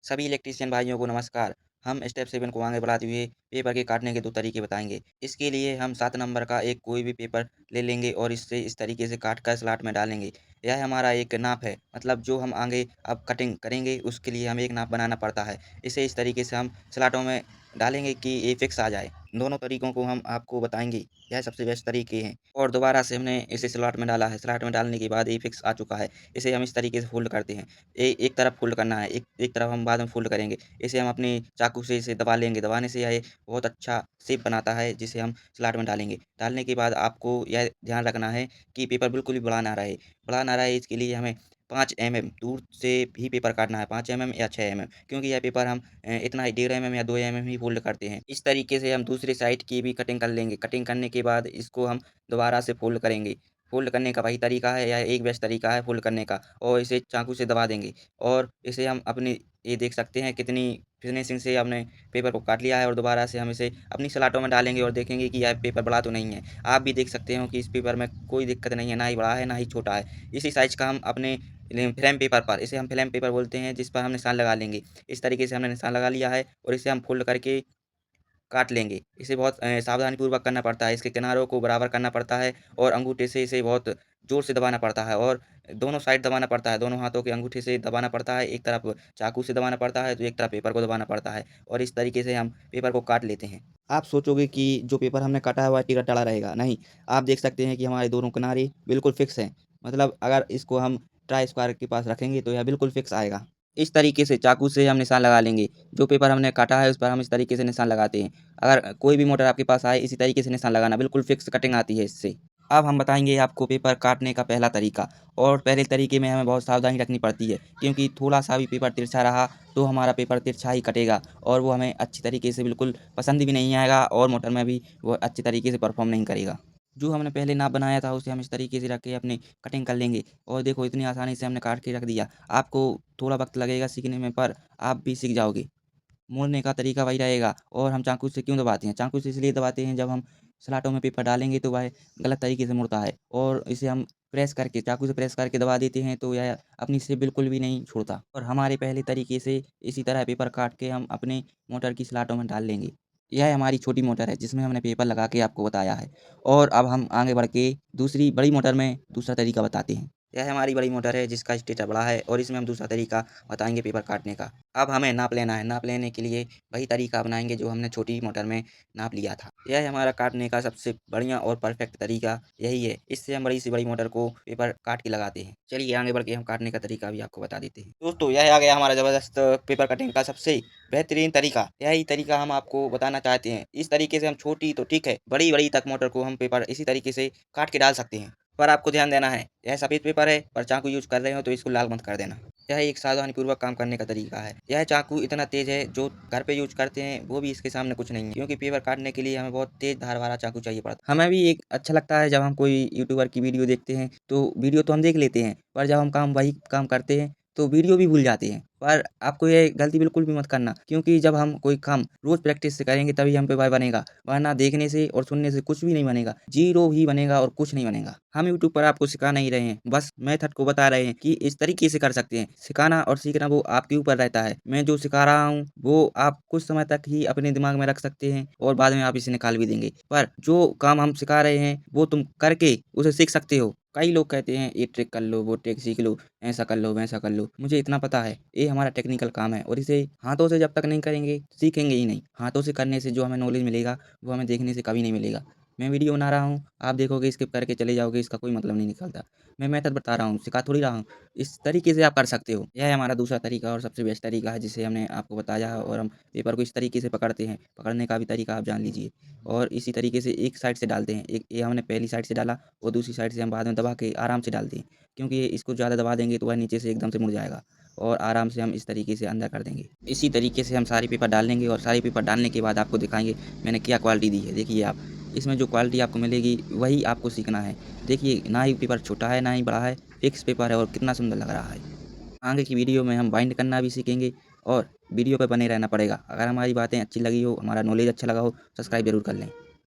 सभी इलेक्ट्रीशियन भाइयों को नमस्कार। हम स्टेप 7 को आगे बढ़ाते हुए पेपर के काटने के 2 तरीके बताएँगे। इसके लिए हम 7 नंबर का एक कोई भी पेपर ले लेंगे और इससे इस तरीके से काट कर स्लॉट में डालेंगे। यह हमारा एक नाप है, मतलब जो हम आगे अब कटिंग करेंगे उसके लिए हमें एक नाप बनाना पड़ता है। इसे इस तरीके से हम स्लॉटों में डालेंगे कि ये फिक्स आ जाए। दोनों तरीकों को हम आपको बताएँगे, यह सबसे बेस्ट तरीके हैं। और दोबारा से हमने इसे स्लॉट में डाला है, स्लॉट में डालने के बाद ये फिक्स आ चुका है। इसे हम इस तरीके से फ़ोल्ड करते हैं। एक तरफ फ़ोल्ड करना है, एक एक तरफ हम बाद में फ़ोल्ड करेंगे। इसे हम अपनी चाकू से इसे दबा लेंगे, दबाने से यह बहुत अच्छा शेप बनाता है जिसे हम स्लॉट में डालेंगे। डालने के बाद आपको यह ध्यान रखना है कि पेपर बिल्कुल भी बड़ा ना रहे। बड़ा ना रहे इसके लिए हमें 5 दूर से भी पेपर काटना है, 5 या 6 क्योंकि यह पेपर हम इतना ही 1.5 या 2 ही फ़ोल्ड करते हैं। इस तरीके से हम दूसरी साइड की भी कटिंग कर लेंगे। कटिंग करने के बाद इसको हम दोबारा से फ़ोल्ड करेंगे। फ़ोल्ड करने का वही तरीका है, यह एक बेस्ट तरीका है फ़ोल्ड करने का और इसे चाकू से दबा देंगे और इसे हम अपनी ये देख सकते हैं कितनी फिनिशिंग से हमने पेपर को काट लिया है और दोबारा से हम इसे अपनी सलाटों में डालेंगे और देखेंगे कि यह पेपर बड़ा तो नहीं है। आप भी देख सकते हो कि इस पेपर में कोई दिक्कत नहीं है, ना ही बड़ा है, ना ही छोटा है। इसी साइज़ का हम अपने फ्लेम पेपर पर, इसे हम फ्लेम पेपर बोलते हैं, जिस पर हम निशान लगा लेंगे। इस तरीके से हमने निशान लगा लिया है और इसे हम फ़ोल्ड करके काट लेंगे। इसे बहुत सावधानीपूर्वक करना पड़ता है, इसके किनारों को बराबर करना पड़ता है और अंगूठे से इसे बहुत ज़ोर से दबाना पड़ता है और दोनों साइड दबाना पड़ता है, दोनों हाथों के अंगूठे से दबाना पड़ता है। एक तरफ चाकू से दबाना पड़ता है, तो एक तरफ पेपर को दबाना पड़ता है और इस तरीके से हम पेपर को काट लेते हैं। आप सोचोगे कि जो पेपर हमने काटा है वह टेढ़ा-टेढ़ा रहेगा, नहीं। आप देख सकते हैं कि हमारे दोनों किनारे बिल्कुल फिक्स हैं। मतलब अगर इसको हम ट्राई स्क्वायर के पास रखेंगे तो यह बिल्कुल फिक्स आएगा। इस तरीके से चाकू से हम निशान लगा लेंगे। जो पेपर हमने काटा है उस पर हम इस तरीके से निशान लगाते हैं। अगर कोई भी मोटर आपके पास आए इसी तरीके से निशान लगाना, बिल्कुल फिक्स कटिंग आती है इससे। अब हम बताएँगे आपको पेपर काटने का पहला तरीका और पहले तरीके में हमें बहुत सावधानी रखनी पड़ती है क्योंकि थोड़ा-सा भी पेपर तिरछा रहा तो हमारा पेपर तिरछा ही कटेगा और वो हमें अच्छी तरीके से बिल्कुल पसंद भी नहीं आएगा और मोटर में भी वो अच्छी तरीके से परफ़ॉर्म नहीं करेगा। जो हमने पहले नाप बनाया था उसे हम इस तरीके से रख के अपनी कटिंग कर लेंगे और देखो इतनी आसानी से हमने काट के रख दिया। आपको थोड़ा वक़्त लगेगा सीखने में पर आप भी सीख जाओगे। मोड़ने का तरीका वही रहेगा और हम चाकू से क्यों दबाते हैं? चाकू से इसलिए दबाते हैं जब हम सलाटों में पेपर डालेंगे तो वह गलत तरीके से मुड़ता है और इसे हम प्रेस करके चाकू से प्रेस करके दबा देते हैं तो यह अपनी शेप बिल्कुल भी नहीं छोड़ता। और हमारे पहले तरीके से इसी तरह पेपर काट के हम अपने मोटर की सलाटों में डाल लेंगे। यह हमारी छोटी मोटर है जिसमें हमने पेपर लगा के आपको बताया है। और अब हम आगे बढ़ के दूसरी बड़ी मोटर में दूसरा तरीका बताते हैं। यह हमारी बड़ी मोटर है जिसका स्टेटर बड़ा है और इसमें हम दूसरा तरीका बताएँगे पेपर काटने का। अब हमें नाप लेना है, नाप लेने के लिए वही तरीका अपनाएँगे जो हमने छोटी मोटर में नाप लिया था। यह हमारा काटने का सबसे बढ़िया और परफेक्ट तरीका यही है। इससे हम बड़ी से बड़ी मोटर को पेपर काट के लगाते हैं। चलिए आगे बढ़ के हम काटने का तरीका भी आपको बता देते हैं। दोस्तों यह आ गया हमारा ज़बरदस्त पेपर कटिंग का सबसे बेहतरीन तरीका। यही तरीका हम आपको बताना चाहते हैं। इस तरीके से हम छोटी तो ठीक है, बड़ी-बड़ी तक मोटर को हम पेपर इसी तरीके से काट के डाल सकते हैं। पर आपको ध्यान देना है, यह सफ़ेद पेपर है पर चाकू यूज़ कर रहे हो तो इसको लाल मत कर देना। यह एक सावधानीपूर्वक काम करने का तरीका है। यह चाकू इतना तेज़ है जो घर पे यूज़ करते हैं वो भी इसके सामने कुछ नहीं है क्योंकि पेपर काटने के लिए हमें बहुत तेज़ धार वाला चाकू चाहिए पड़ता है। हमें भी एक अच्छा लगता है जब हम कोई यूट्यूबर की वीडियो देखते हैं तो वीडियो तो हम देख लेते हैं पर जब हम वही काम करते हैं तो वीडियो भी भूल जाते हैं। पर आपको ये गलती बिल्कुल भी मत करना क्योंकि जब हम कोई काम रोज़ प्रैक्टिस से करेंगे तभी हम पे वह बनेगा, वरना देखने से और सुनने से कुछ भी नहीं बनेगा। ज़ीरो ही बनेगा और कुछ नहीं बनेगा। हम यूट्यूब पर आपको सिखा नहीं रहे हैं, बस मेथड को बता रहे हैं कि इस तरीके से कर सकते हैं। सिखाना और सीखना वो आपके ऊपर रहता है। मैं जो सिखा रहा हूँ वो आप कुछ समय तक ही अपने दिमाग में रख सकते हैं और बाद में आप इसे निकाल भी देंगे। पर जो काम हम सिखा रहे हैं वो तुम करके उसे सीख सकते हो। कई लोग कहते हैं ये ट्रिक कर लो, वो ट्रिक सीख लो, ऐसा कर लो, वैसा कर लो। मुझे इतना पता है, ये हमारा टेक्निकल काम है और इसे हाथों से जब तक नहीं करेंगे, सीखेंगे ही नहीं। हाथों से करने से जो हमें नॉलेज मिलेगा, वो हमें देखने से कभी नहीं मिलेगा। मैं वीडियो बना रहा हूँ, आप देखोगे स्किप करके चले जाओगे, इसका कोई मतलब नहीं निकलता। मैं मेथड बता रहा हूँ, सिखा थोड़ी रहा हूँ। इस तरीके से आप कर सकते हो। यह है हमारा दूसरा तरीका और सबसे बेस्ट तरीका है जिसे हमने आपको बताया है और हम पेपर को इस तरीके से पकड़ते हैं। पकड़ने का भी तरीका आप जान लीजिए और इसी तरीके से एक साइड से डालते हैं। एक ये हमने पहली साइड से डाला और दूसरी साइड से हम बाद में दबा के आराम से डालते हैं क्योंकि ये इसको ज़्यादा दबा देंगे तो वह नीचे से एकदम से मुड़ जाएगा और आराम से हम इस तरीके से अंदर कर देंगे। इसी तरीके से हम सारे पेपर डाल लेंगे और सारे पेपर डालने के बाद आपको दिखाएँगे मैंने क्या क्वालिटी दी है। देखिए आप, इसमें जो क्वालिटी आपको मिलेगी वही आपको सीखना है। देखिए ना ही पेपर छोटा है, ना ही बड़ा है, फिक्स पेपर है और कितना सुंदर लग रहा है। आगे की वीडियो में हम बाइंड करना भी सीखेंगे और वीडियो पे बने रहना पड़ेगा। अगर हमारी बातें अच्छी लगी हो, हमारा नॉलेज अच्छा लगा हो, सब्सक्राइब ज़रूर कर लें।